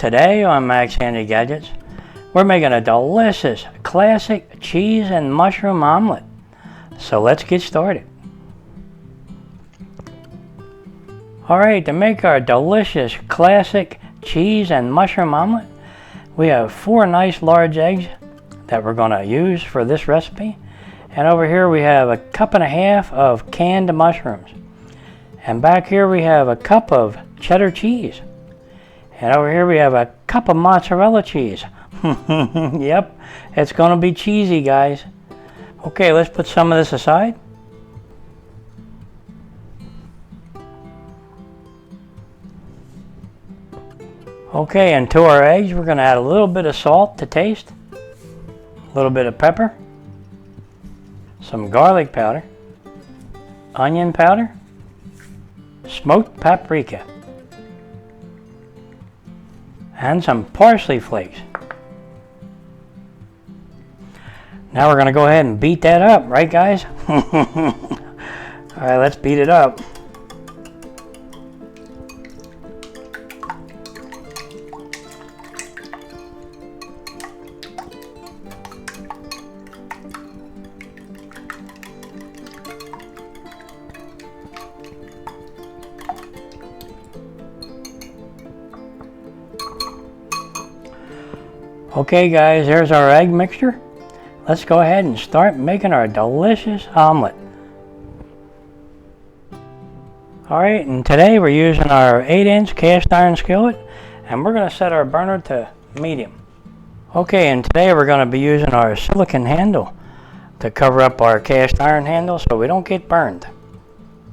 Today on Max Handy Gadgets, we're making a delicious classic cheese and mushroom omelet. So let's get started. Alright, to make our delicious classic cheese and mushroom omelet, we have 4 nice large eggs that we're going to use for this recipe. And over here we have a 1.5 cups of canned mushrooms. And back here we have a cup of cheddar cheese. And over here we have a cup of mozzarella cheese. Yep, it's going to be cheesy, guys. Okay, let's put some of this aside. Okay, and to our eggs we're going to add a little bit of salt to taste, a little bit of pepper, some garlic powder, onion powder, smoked paprika, and some parsley flakes. Now we're going to go ahead and beat that up, right guys? Alright, let's beat it up. Okay guys, there's our egg mixture. Let's go ahead and start making our delicious omelet. Alright, and today we're using our 8-inch cast iron skillet, and we're going to set our burner to medium. Okay, and today we're going to be using our silicone handle to cover up our cast iron handle so we don't get burned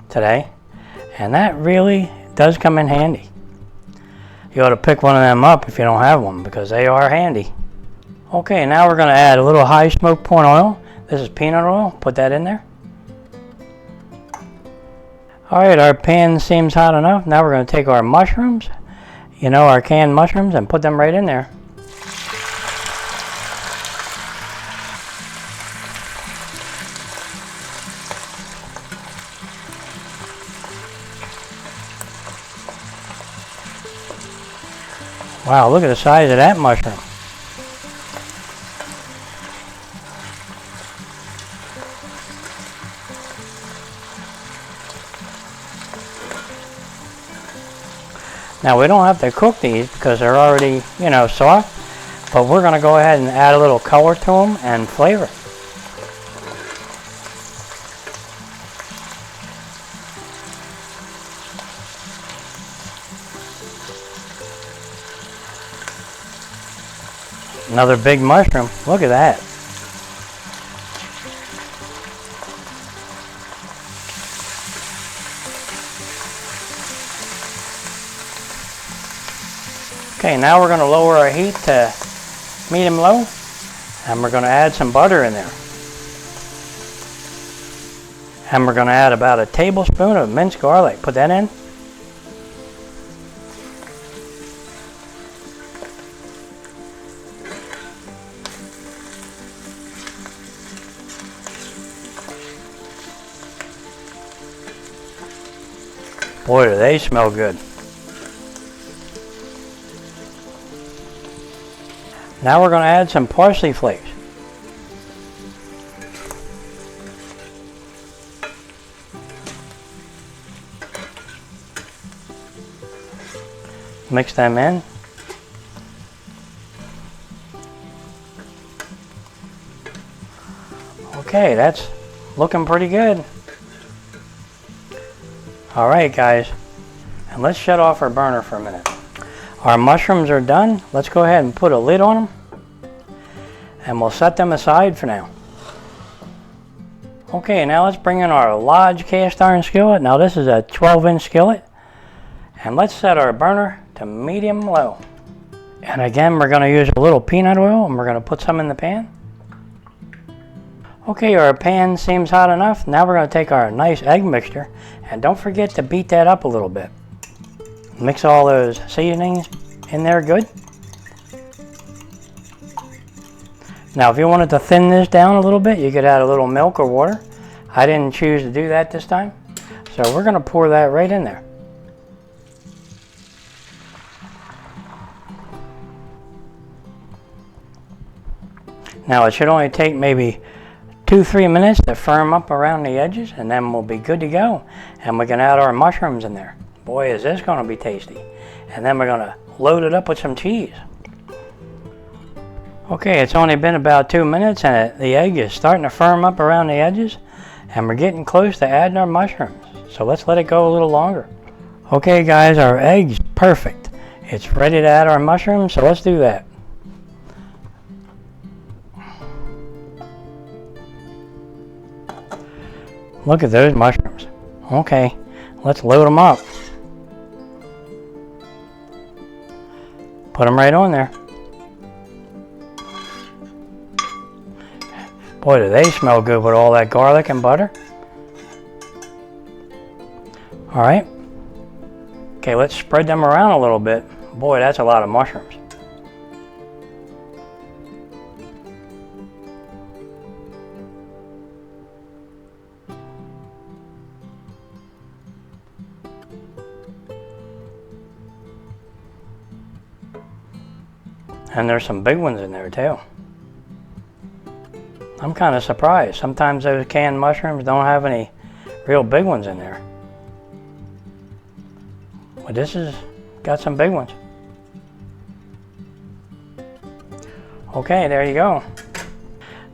today. And that really does come in handy. You ought to pick one of them up if you don't have one, because they are handy. Okay, now we're going to add a little high smoke point oil. This is peanut oil. Put that in there. Alright, our pan seems hot enough. Now we're going to take our mushrooms, our canned mushrooms, and put them right in there. Wow, look at the size of that mushroom. Now we don't have to cook these because they're already, soft, but we're going to go ahead and add a little color to them and flavor. Another big mushroom. Look at that. Okay, now we're going to lower our heat to medium-low, and we're going to add some butter in there. And we're going to add about a tablespoon of minced garlic. Put that in. Boy, do they smell good. Now we're going to add some parsley flakes. Mix them in. Okay, that's looking pretty good. Alright guys, and let's shut off our burner for a minute. Our mushrooms are done. Let's go ahead and put a lid on them, and we'll set them aside for now. Okay, now let's bring in our large cast iron skillet. Now this is a 12-inch skillet, and let's set our burner to medium-low. And again, we're going to use a little peanut oil, and we're going to put some in the pan. Okay, our pan seems hot enough. Now we're going to take our nice egg mixture, and don't forget to beat that up a little bit. Mix all those seasonings in there good. Now if you wanted to thin this down a little bit, you could add a little milk or water. I didn't choose to do that this time, so we're going to pour that right in there. Now it should only take maybe 2-3 minutes to firm up around the edges, and then we'll be good to go. And we can add our mushrooms in there. Boy, is this going to be tasty. And then we're going to load it up with some cheese. Okay, it's only been about 2 minutes and the egg is starting to firm up around the edges, and we're getting close to adding our mushrooms. So let's let it go a little longer. Okay guys, our egg's perfect. It's ready to add our mushrooms, so let's do that. Look at those mushrooms. Okay, let's load them up. Put them right on there. Boy, do they smell good with all that garlic and butter. All right. Okay, let's spread them around a little bit. Boy, that's a lot of mushrooms. And there's some big ones in there too. I'm kind of surprised. Sometimes those canned mushrooms don't have any real big ones in there. But this has got some big ones. Okay, there you go.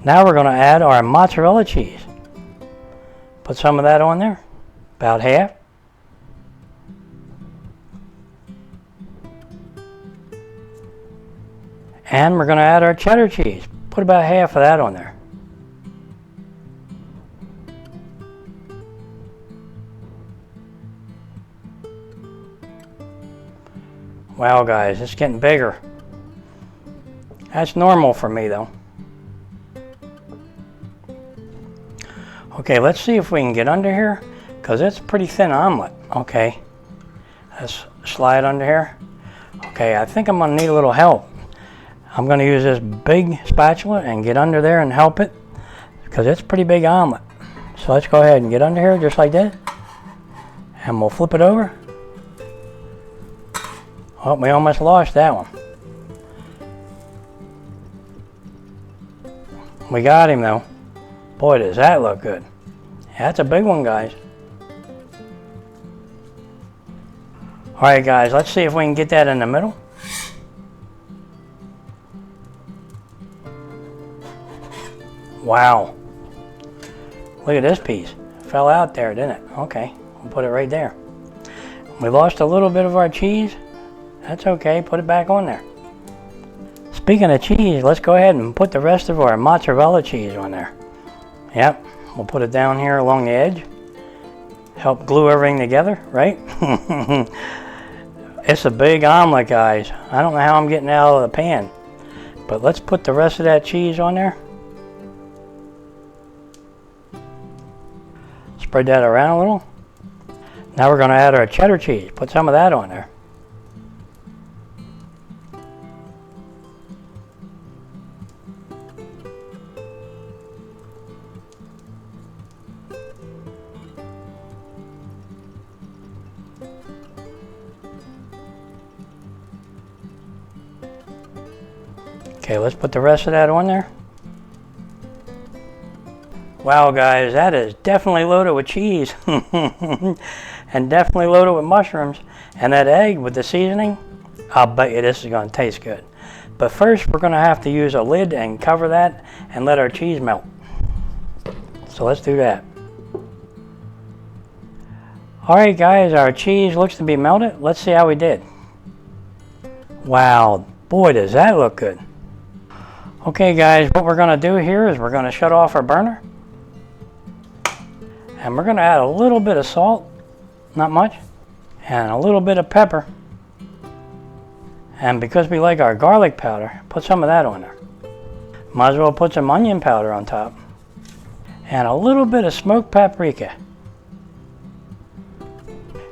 Now we're going to add our mozzarella cheese. Put some of that on there, about half. And we're going to add our cheddar cheese. Put about half of that on there. Wow guys, it's getting bigger. That's normal for me though. Okay, let's see if we can get under here, because it's a pretty thin omelet. Okay, let's slide under here. Okay, I think I'm going to need a little help. I'm going to use this big spatula and get under there and help it, because it's a pretty big omelet. So let's go ahead and get under here just like that. And we'll flip it over. Oh, we almost lost that one. We got him though. Boy, does that look good. Yeah, that's a big one, guys. Alright guys, let's see if we can get that in the middle. Wow. Look at this piece. It fell out there, didn't it? Okay, we'll put it right there. We lost a little bit of our cheese. That's okay, put it back on there. Speaking of cheese, let's go ahead and put the rest of our mozzarella cheese on there. Yep, we'll put it down here along the edge. Help glue everything together, right? It's a big omelet, guys. I don't know how I'm getting it out of the pan. But let's put the rest of that cheese on there. Spread that around a little. Now we're going to add our cheddar cheese. Put some of that on there. Okay, let's put the rest of that on there. Wow guys, that is definitely loaded with cheese. And definitely loaded with mushrooms. And that egg with the seasoning, I'll bet you this is going to taste good. But first we're going to have to use a lid and cover that and let our cheese melt. So let's do that. Alright guys, our cheese looks to be melted. Let's see how we did. Wow, boy does that look good. Okay guys, what we're going to do here is we're going to shut off our burner. And we're going to add a little bit of salt, not much, and a little bit of pepper. And because we like our garlic powder, put some of that on there. Might as well put some onion powder on top. And a little bit of smoked paprika.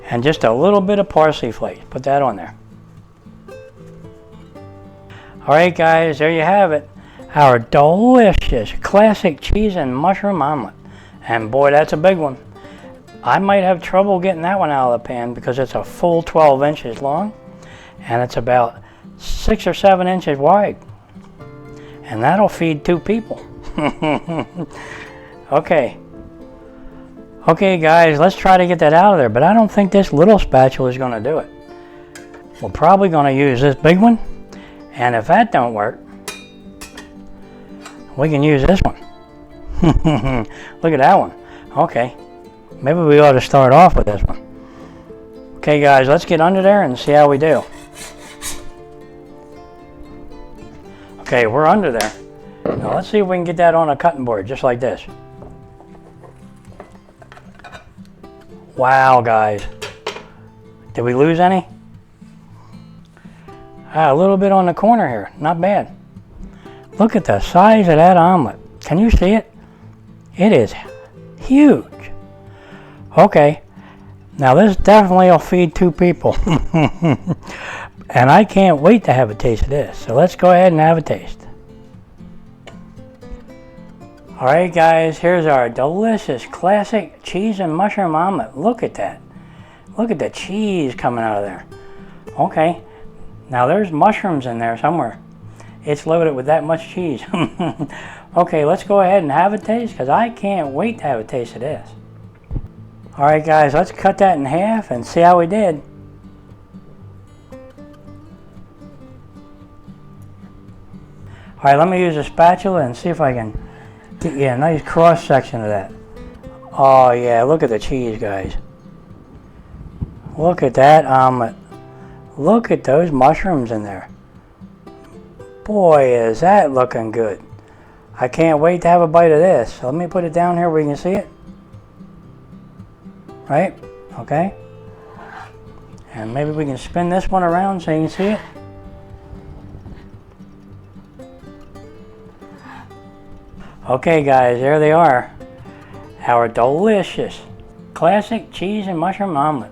And just a little bit of parsley flakes. Put that on there. Alright guys, there you have it. Our delicious classic cheese and mushroom omelet. And boy, that's a big one. I might have trouble getting that one out of the pan because it's a full 12 inches long. And it's about 6 or 7 inches wide. and that'll feed 2 people. Okay. Okay guys, let's try to get that out of there, but I don't think this little spatula is going to do it. We're probably going to use this big one, and if that don't work, we can use this one. Look at that one. Okay, maybe we ought to start off with this one. Okay guys, let's get under there and see how we do. Okay, we're under there. Now let's see if we can get that on a cutting board, just like this. Wow, guys. Did we lose any? A little bit on the corner here. Not bad. Look at the size of that omelet. Can you see it? It is huge. Okay. Now this definitely will feed 2 people. And I can't wait to have a taste of this. So let's go ahead and have a taste. Alright guys, here's our delicious classic cheese and mushroom omelet. Look at that. Look at the cheese coming out of there. Okay, now there's mushrooms in there somewhere. It's loaded with that much cheese. Okay, let's go ahead and have a taste because I can't wait to have a taste of this. Alright guys, let's cut that in half and see how we did. Alright, let me use a spatula and see if I can get you a nice cross section of that. Oh yeah, look at the cheese guys. Look at that omelet. Look at those mushrooms in there. Boy, is that looking good. I can't wait to have a bite of this. So let me put it down here where you can see it. Right? Okay. And maybe we can spin this one around so you can see it. Okay guys, there they are. Our delicious classic cheese and mushroom omelet.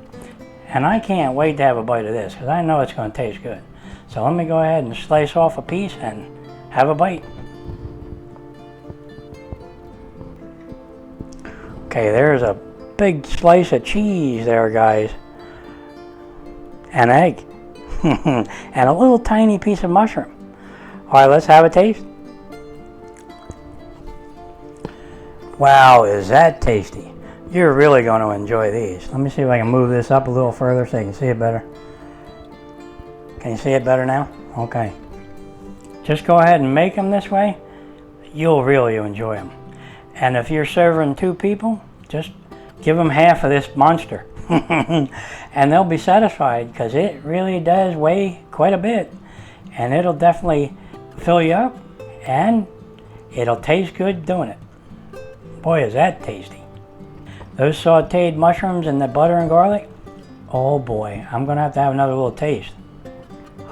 And I can't wait to have a bite of this because I know it's going to taste good. So let me go ahead and slice off a piece and have a bite. Okay, there's a big slice of cheese there guys. An egg. And a little tiny piece of mushroom. Alright, let's have a taste. Wow, is that tasty. You're really going to enjoy these. Let me see if I can move this up a little further so you can see it better. Can you see it better now? Okay. Just go ahead and make them this way. You'll really enjoy them. And if you're serving 2 people, just give them half of this monster. And they'll be satisfied because it really does weigh quite a bit. And it'll definitely fill you up. And it'll taste good doing it. Boy, is that tasty. Those sauteed mushrooms and the butter and garlic, oh boy, I'm going to have another little taste.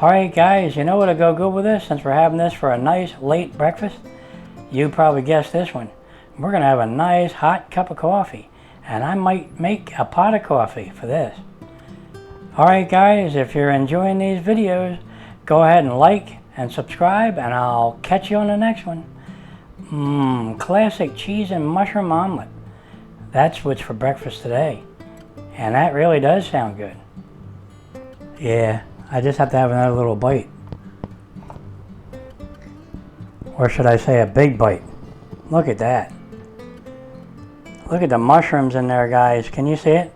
Alright guys, you know what'll go good with this since we're having this for a nice late breakfast? You probably guessed this one. We're going to have a nice hot cup of coffee. And I might make a pot of coffee for this. Alright guys, if you're enjoying these videos, go ahead and like and subscribe and I'll catch you on the next one. Classic cheese and mushroom omelet. That's what's for breakfast today. And that really does sound good. Yeah, I just have to have another little bite. Or should I say a big bite? Look at that. Look at the mushrooms in there, guys. Can you see it?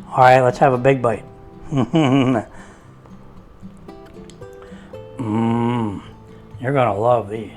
Alright, let's have a big bite. You're gonna love these.